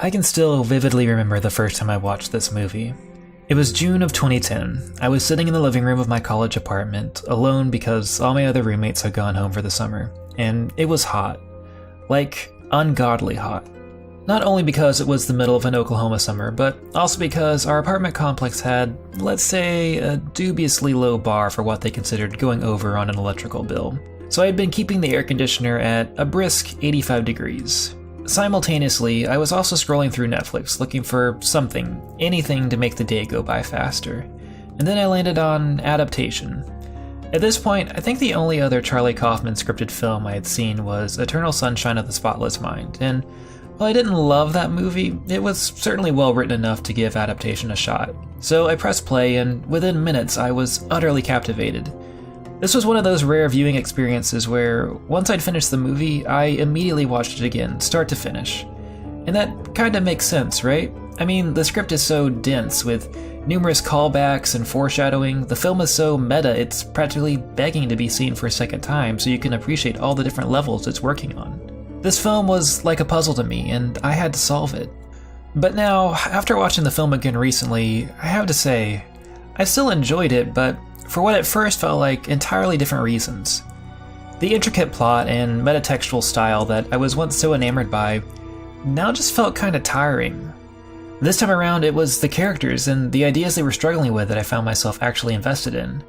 I can still vividly remember the first time I watched this movie. It was June of 2010. I was sitting in the living room of my college apartment, alone because all my other roommates had gone home for the summer, and it was hot. Like, ungodly hot. Not only because it was the middle of an Oklahoma summer, but also because our apartment complex had, let's say, a dubiously low bar for what they considered going over on an electrical bill. So I had been keeping the air conditioner at a brisk 85 degrees. Simultaneously, I was also scrolling through Netflix looking for something, anything to make the day go by faster. And then I landed on Adaptation. At this point, I think the only other Charlie Kaufman scripted film I had seen was Eternal Sunshine of the Spotless Mind, and while I didn't love that movie, it was certainly well written enough to give Adaptation a shot. So I pressed play, and within minutes I was utterly captivated. This was one of those rare viewing experiences where, once I'd finished the movie, I immediately watched it again, start to finish. And that kinda makes sense, right? I mean, the script is so dense, with numerous callbacks and foreshadowing. The film is so meta, it's practically begging to be seen for a second time so you can appreciate all the different levels it's working on. This film was like a puzzle to me, and I had to solve it. But now, after watching the film again recently, I have to say, I still enjoyed it, but for what at first felt like entirely different reasons. The intricate plot and metatextual style that I was once so enamored by now just felt kinda tiring. This time around, it was the characters and the ideas they were struggling with that I found myself actually invested in.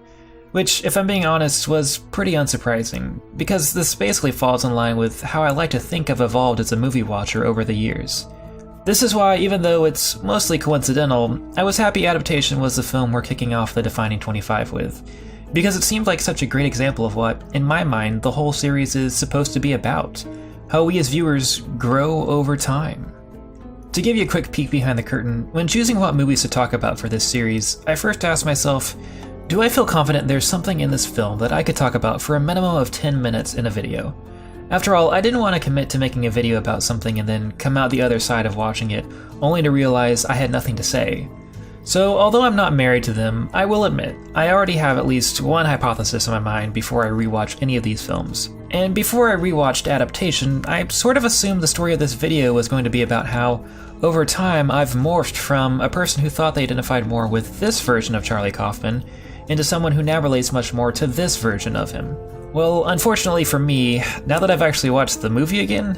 Which, if I'm being honest, was pretty unsurprising, because this basically falls in line with how I like to think I've evolved as a movie watcher over the years. This is why, even though it's mostly coincidental, I was happy Adaptation was the film we're kicking off the Defining 25 with, because it seemed like such a great example of what, in my mind, the whole series is supposed to be about, how we as viewers grow over time. To give you a quick peek behind the curtain, when choosing what movies to talk about for this series, I first asked myself, do I feel confident there's something in this film that I could talk about for a minimum of 10 minutes in a video? After all, I didn't want to commit to making a video about something and then come out the other side of watching it, only to realize I had nothing to say. So, although I'm not married to them, I will admit, I already have at least one hypothesis in my mind before I rewatch any of these films. And before I rewatched Adaptation, I sort of assumed the story of this video was going to be about how, over time, I've morphed from a person who thought they identified more with this version of Charlie Kaufman into someone who now relates much more to this version of him. Well, unfortunately for me, now that I've actually watched the movie again,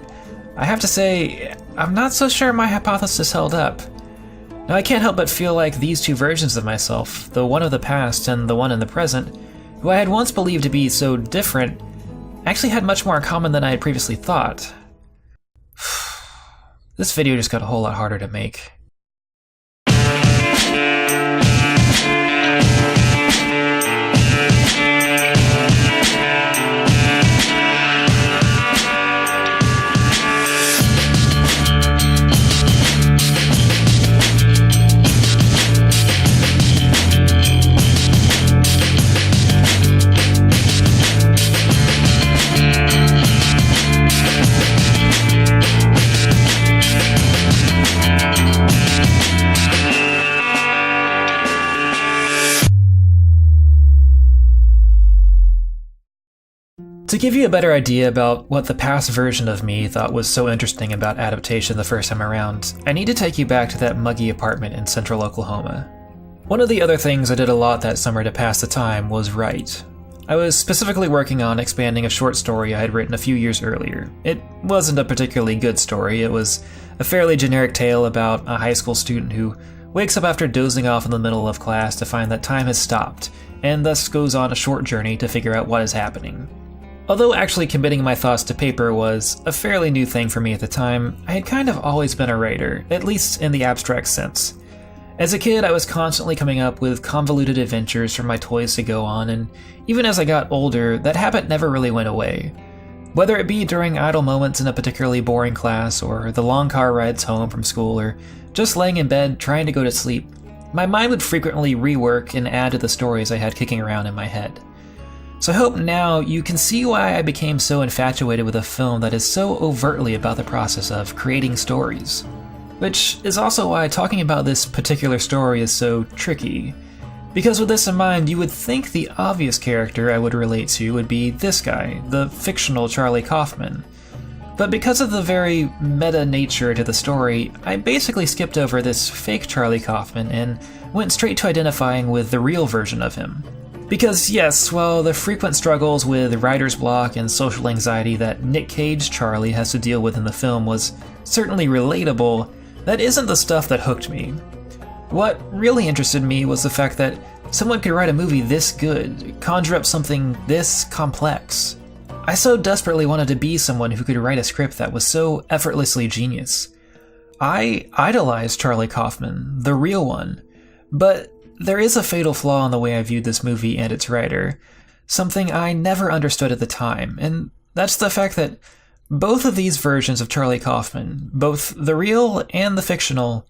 I have to say, I'm not so sure my hypothesis held up. Now, I can't help but feel like these two versions of myself, the one of the past and the one in the present, who I had once believed to be so different, actually had much more in common than I had previously thought. This video just got a whole lot harder to make. To give you a better idea about what the past version of me thought was so interesting about Adaptation the first time around, I need to take you back to that muggy apartment in central Oklahoma. One of the other things I did a lot that summer to pass the time was write. I was specifically working on expanding a short story I had written a few years earlier. It wasn't a particularly good story, it was a fairly generic tale about a high school student who wakes up after dozing off in the middle of class to find that time has stopped, and thus goes on a short journey to figure out what is happening. Although actually committing my thoughts to paper was a fairly new thing for me at the time, I had kind of always been a writer, at least in the abstract sense. As a kid, I was constantly coming up with convoluted adventures for my toys to go on, and even as I got older, that habit never really went away. Whether it be during idle moments in a particularly boring class, or the long car rides home from school, or just laying in bed trying to go to sleep, my mind would frequently rework and add to the stories I had kicking around in my head. So I hope now you can see why I became so infatuated with a film that is so overtly about the process of creating stories. Which is also why talking about this particular story is so tricky. Because with this in mind, you would think the obvious character I would relate to would be this guy, the fictional Charlie Kaufman. But because of the very meta nature to the story, I basically skipped over this fake Charlie Kaufman and went straight to identifying with the real version of him. Because yes, while the frequent struggles with writer's block and social anxiety that Nick Cage Charlie has to deal with in the film was certainly relatable, that isn't the stuff that hooked me. What really interested me was the fact that someone could write a movie this good, conjure up something this complex. I so desperately wanted to be someone who could write a script that was so effortlessly genius. I idolized Charlie Kaufman, the real one, but there is a fatal flaw in the way I viewed this movie and its writer, something I never understood at the time, and that's the fact that both of these versions of Charlie Kaufman, both the real and the fictional,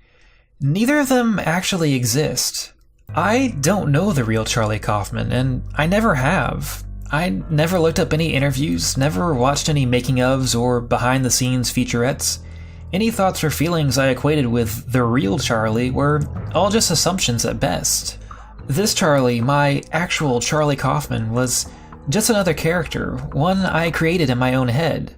neither of them actually exist. I don't know the real Charlie Kaufman, and I never have. I never looked up any interviews, never watched any making-ofs or behind-the-scenes featurettes. Any thoughts or feelings I equated with the real Charlie were all just assumptions at best. This Charlie, my actual Charlie Kaufman, was just another character, one I created in my own head.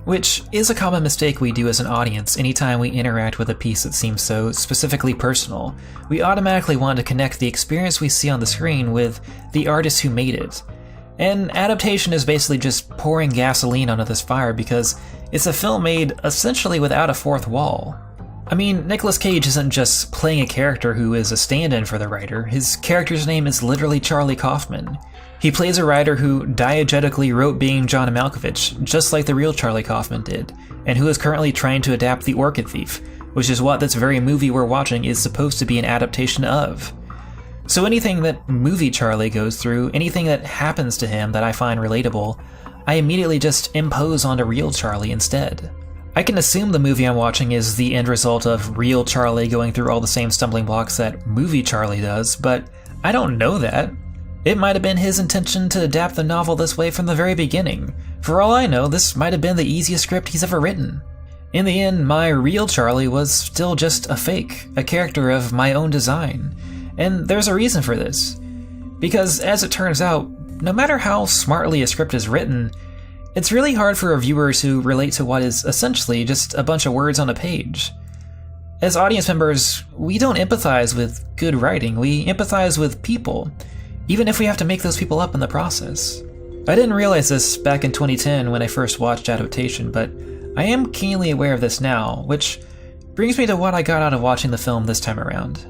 Which is a common mistake we do as an audience anytime we interact with a piece that seems so specifically personal. We automatically want to connect the experience we see on the screen with the artist who made it. And Adaptation is basically just pouring gasoline onto this fire because it's a film made essentially without a fourth wall. I mean, Nicolas Cage isn't just playing a character who is a stand-in for the writer, his character's name is literally Charlie Kaufman. He plays a writer who diegetically wrote Being John Malkovich, just like the real Charlie Kaufman did, and who is currently trying to adapt The Orchid Thief, which is what this very movie we're watching is supposed to be an adaptation of. So anything that movie Charlie goes through, anything that happens to him that I find relatable, I immediately just impose onto real Charlie instead. I can assume the movie I'm watching is the end result of real Charlie going through all the same stumbling blocks that movie Charlie does, but I don't know that. It might have been his intention to adapt the novel this way from the very beginning. For all I know, this might have been the easiest script he's ever written. In the end, my real Charlie was still just a fake, a character of my own design. And there's a reason for this. Because as it turns out, no matter how smartly a script is written, it's really hard for reviewers who relate to what is essentially just a bunch of words on a page. As audience members, we don't empathize with good writing, we empathize with people, even if we have to make those people up in the process. I didn't realize this back in 2010 when I first watched Adaptation, but I am keenly aware of this now, which brings me to what I got out of watching the film this time around.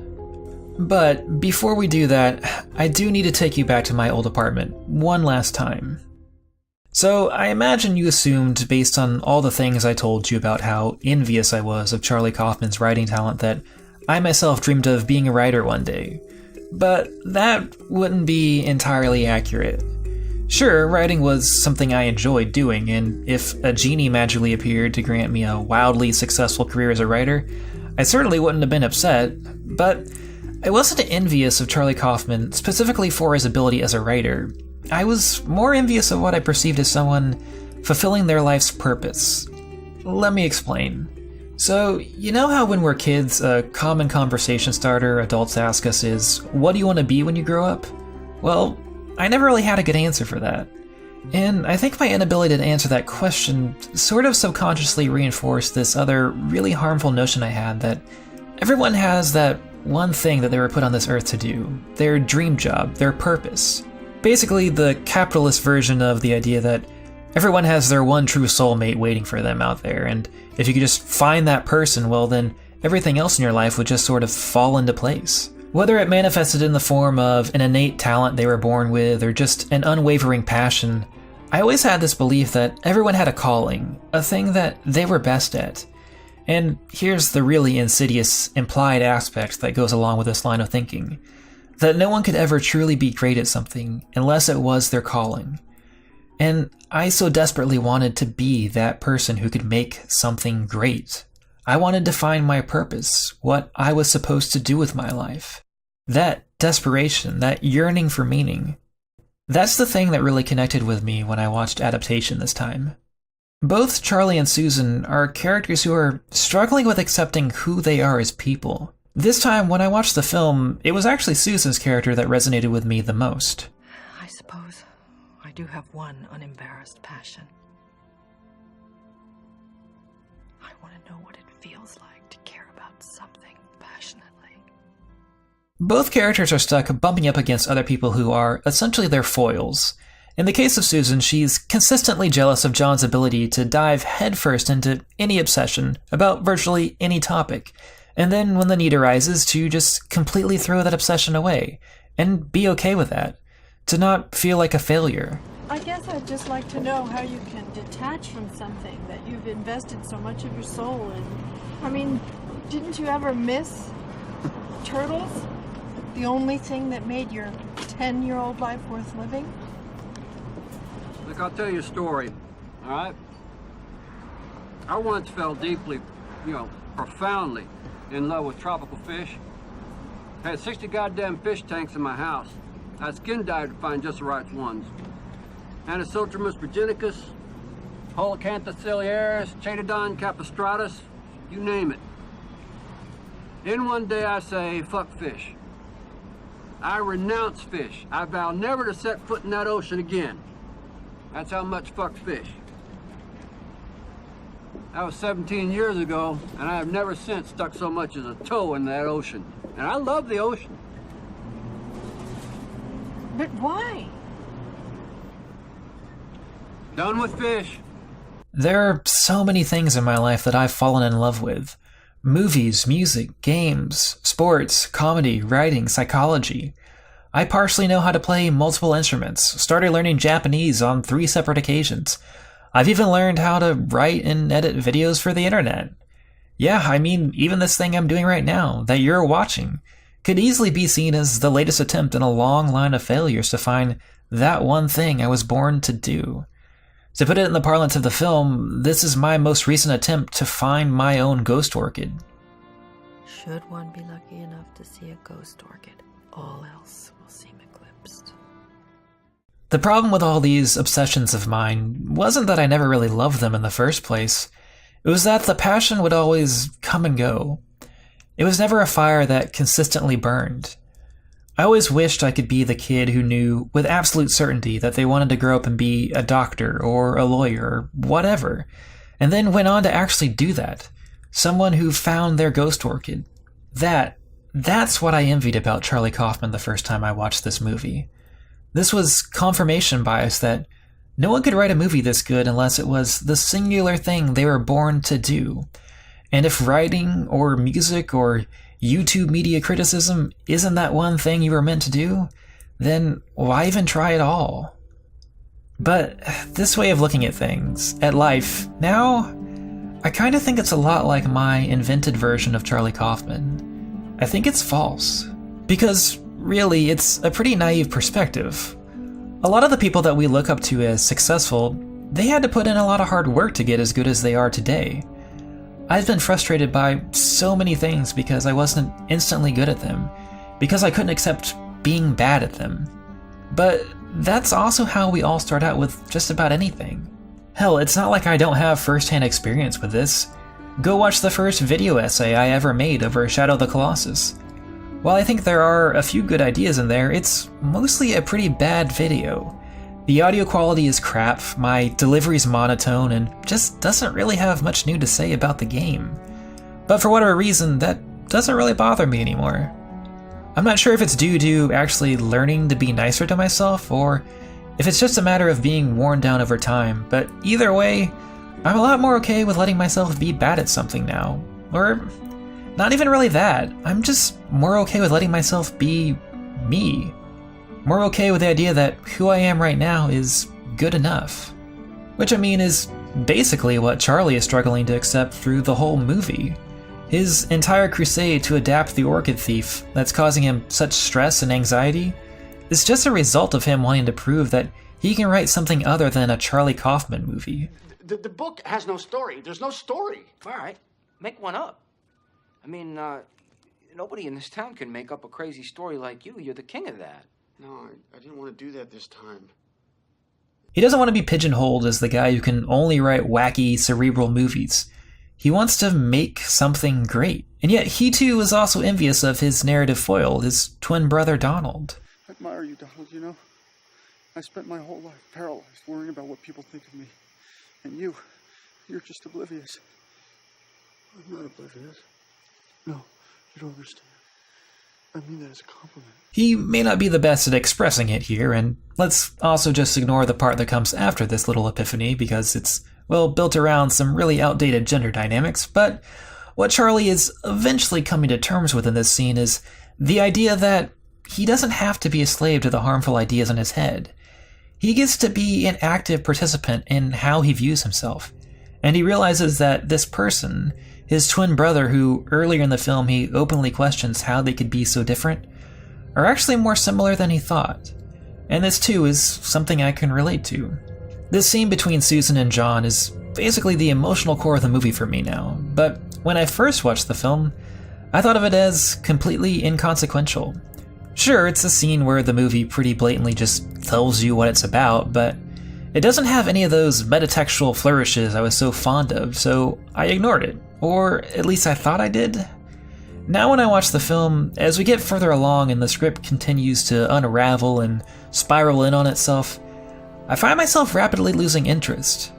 But before we do that, I do need to take you back to my old apartment one last time. So I imagine you assumed, based on all the things I told you about how envious I was of Charlie Kaufman's writing talent, that I myself dreamed of being a writer one day. But that wouldn't be entirely accurate. Sure, writing was something I enjoyed doing, and if a genie magically appeared to grant me a wildly successful career as a writer, I certainly wouldn't have been upset, but I wasn't envious of Charlie Kaufman specifically for his ability as a writer. I was more envious of what I perceived as someone fulfilling their life's purpose. Let me explain. So, you know how when we're kids, a common conversation starter adults ask us is, what do you want to be when you grow up? Well, I never really had a good answer for that. And I think my inability to answer that question sort of subconsciously reinforced this other really harmful notion I had that everyone has that one thing that they were put on this earth to do, their dream job, their purpose. Basically the capitalist version of the idea that everyone has their one true soulmate waiting for them out there, and if you could just find that person, well then everything else in your life would just sort of fall into place. Whether it manifested in the form of an innate talent they were born with or just an unwavering passion, I always had this belief that everyone had a calling, a thing that they were best at. And here's the really insidious implied aspect that goes along with this line of thinking, that no one could ever truly be great at something unless it was their calling. And I so desperately wanted to be that person who could make something great. I wanted to find my purpose, what I was supposed to do with my life. That desperation, that yearning for meaning. That's the thing that really connected with me when I watched Adaptation this time. Both Charlie and Susan are characters who are struggling with accepting who they are as people. This time, when I watched the film, it was actually Susan's character that resonated with me the most. I suppose I do have one unembarrassed passion. want to know what it feels like to care about something passionately. Both characters are stuck bumping up against other people who are essentially their foils. In the case of Susan, she's consistently jealous of John's ability to dive headfirst into any obsession about virtually any topic, and then when the need arises to just completely throw that obsession away, and be okay with that, to not feel like a failure. I guess I'd just like to know how you can detach from something that you've invested so much of your soul in. I mean, didn't you ever miss turtles? The only thing that made your 10-year-old life worth living? Look, I'll tell you a story, all right? I once fell deeply, profoundly in love with tropical fish. I had 60 goddamn fish tanks in my house. I skin dived to find just the right ones. Anisotromus virginicus, Holocanthus ciliaris, Chaetodon capistratus, you name it. Then one day I say, fuck fish. I renounce fish. I vow never to set foot in that ocean again. That's how much fuck fish. That was 17 years ago, and I have never since stuck so much as a toe in that ocean. And I love the ocean. But why? Done with fish. There are so many things in my life that I've fallen in love with. Movies, music, games, sports, comedy, writing, psychology. I partially know how to play multiple instruments, started learning Japanese on 3 separate occasions. I've even learned how to write and edit videos for the internet. Yeah, I mean, even this thing I'm doing right now, that you're watching, could easily be seen as the latest attempt in a long line of failures to find that one thing I was born to do. To put it in the parlance of the film, this is my most recent attempt to find my own ghost orchid. Should one be lucky enough to see a ghost orchid, all else will seem eclipsed. The problem with all these obsessions of mine wasn't that I never really loved them in the first place. It was that the passion would always come and go. It was never a fire that consistently burned. I always wished I could be the kid who knew with absolute certainty that they wanted to grow up and be a doctor or a lawyer or whatever, and then went on to actually do that. Someone who found their ghost orchid. That's what I envied about Charlie Kaufman the first time I watched this movie. This was confirmation bias that no one could write a movie this good unless it was the singular thing they were born to do. And if writing or music or YouTube media criticism isn't that one thing you were meant to do, then why even try at all? But this way of looking at things, at life, now, I kind of think it's a lot like my invented version of Charlie Kaufman. I think it's false. Because, really, it's a pretty naive perspective. A lot of the people that we look up to as successful, they had to put in a lot of hard work to get as good as they are today. I've been frustrated by so many things because I wasn't instantly good at them, because I couldn't accept being bad at them. But that's also how we all start out with just about anything. Hell, it's not like I don't have first-hand experience with this. Go watch the first video essay I ever made over Shadow of the Colossus. While I think there are a few good ideas in there, it's mostly a pretty bad video. The audio quality is crap, my delivery's monotone, and just doesn't really have much new to say about the game. But for whatever reason, that doesn't really bother me anymore. I'm not sure if it's due to actually learning to be nicer to myself, or if it's just a matter of being worn down over time, but either way, I'm a lot more okay with letting myself be bad at something now. Or not even really that, I'm just more okay with letting myself be me. More okay with the idea that who I am right now is good enough. Which I mean is basically what Charlie is struggling to accept through the whole movie. His entire crusade to adapt the Orchid Thief that's causing him such stress and anxiety is just a result of him wanting to prove that he can write something other than a Charlie Kaufman movie. The book has no story. There's no story. All right, make one up. I mean, nobody in this town can make up a crazy story like you. You're the king of that. No, I didn't want to do that this time. He doesn't want to be pigeonholed as the guy who can only write wacky, cerebral movies. He wants to make something great. And yet he too is also envious of his narrative foil, his twin brother Donald. I admire you, Donald, you know? I spent my whole life paralyzed, worrying about what people think of me. And you're just oblivious. I'm not oblivious. No, you don't understand. I mean that as a compliment. He may not be the best at expressing it here, and let's also just ignore the part that comes after this little epiphany because it's, well, built around some really outdated gender dynamics, but what Charlie is eventually coming to terms with in this scene is the idea that he doesn't have to be a slave to the harmful ideas in his head. He gets to be an active participant in how he views himself, and he realizes that this person, his twin brother who earlier in the film he openly questions how they could be so different, are actually more similar than he thought. And this too is something I can relate to. This scene between Susan and John is basically the emotional core of the movie for me now, but when I first watched the film, I thought of it as completely inconsequential. Sure, it's a scene where the movie pretty blatantly just tells you what it's about, but it doesn't have any of those metatextual flourishes I was so fond of, so I ignored it. Or at least I thought I did. Now when I watch the film, as we get further along and the script continues to unravel and spiral in on itself, I find myself rapidly losing interest.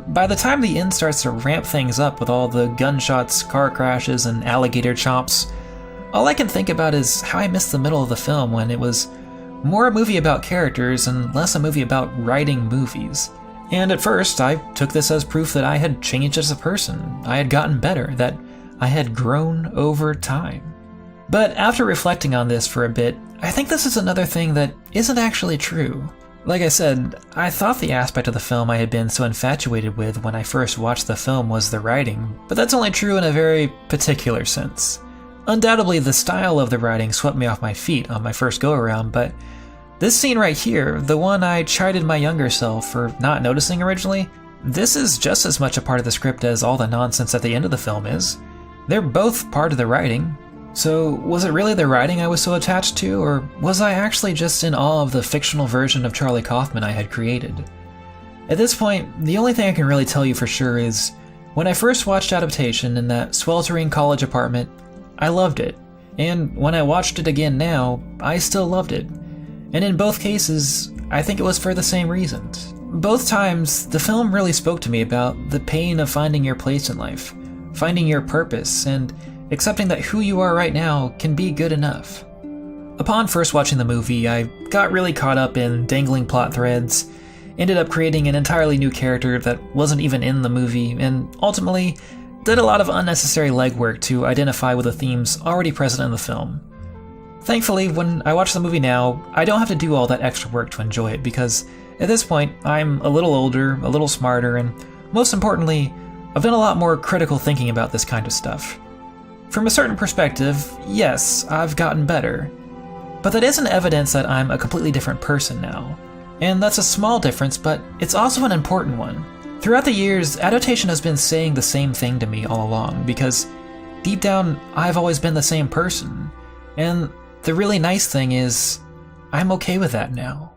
By the time the end starts to ramp things up with all the gunshots, car crashes, and alligator chomps, all I can think about is how I missed the middle of the film when it was more a movie about characters and less a movie about writing movies. And at first, I took this as proof that I had changed as a person, I had gotten better, that I had grown over time. But after reflecting on this for a bit, I think this is another thing that isn't actually true. Like I said, I thought the aspect of the film I had been so infatuated with when I first watched the film was the writing, but that's only true in a very particular sense. Undoubtedly, the style of the writing swept me off my feet on my first go-around, but this scene right here, the one I chided my younger self for not noticing originally, this is just as much a part of the script as all the nonsense at the end of the film is. They're both part of the writing. So, was it really the writing I was so attached to, or was I actually just in awe of the fictional version of Charlie Kaufman I had created? At this point, the only thing I can really tell you for sure is, when I first watched Adaptation in that sweltering college apartment, I loved it. And when I watched it again now, I still loved it. And in both cases, I think it was for the same reasons. Both times, the film really spoke to me about the pain of finding your place in life, finding your purpose, and accepting that who you are right now can be good enough. Upon first watching the movie, I got really caught up in dangling plot threads, ended up creating an entirely new character that wasn't even in the movie, and ultimately did a lot of unnecessary legwork to identify with the themes already present in the film. Thankfully, when I watch the movie now, I don't have to do all that extra work to enjoy it because at this point, I'm a little older, a little smarter, and most importantly, I've done a lot more critical thinking about this kind of stuff. From a certain perspective, yes, I've gotten better, but that isn't evidence that I'm a completely different person now. And that's a small difference, but it's also an important one. Throughout the years, Adaptation has been saying the same thing to me all along, because deep down, I've always been the same person. And the really nice thing is, I'm okay with that now.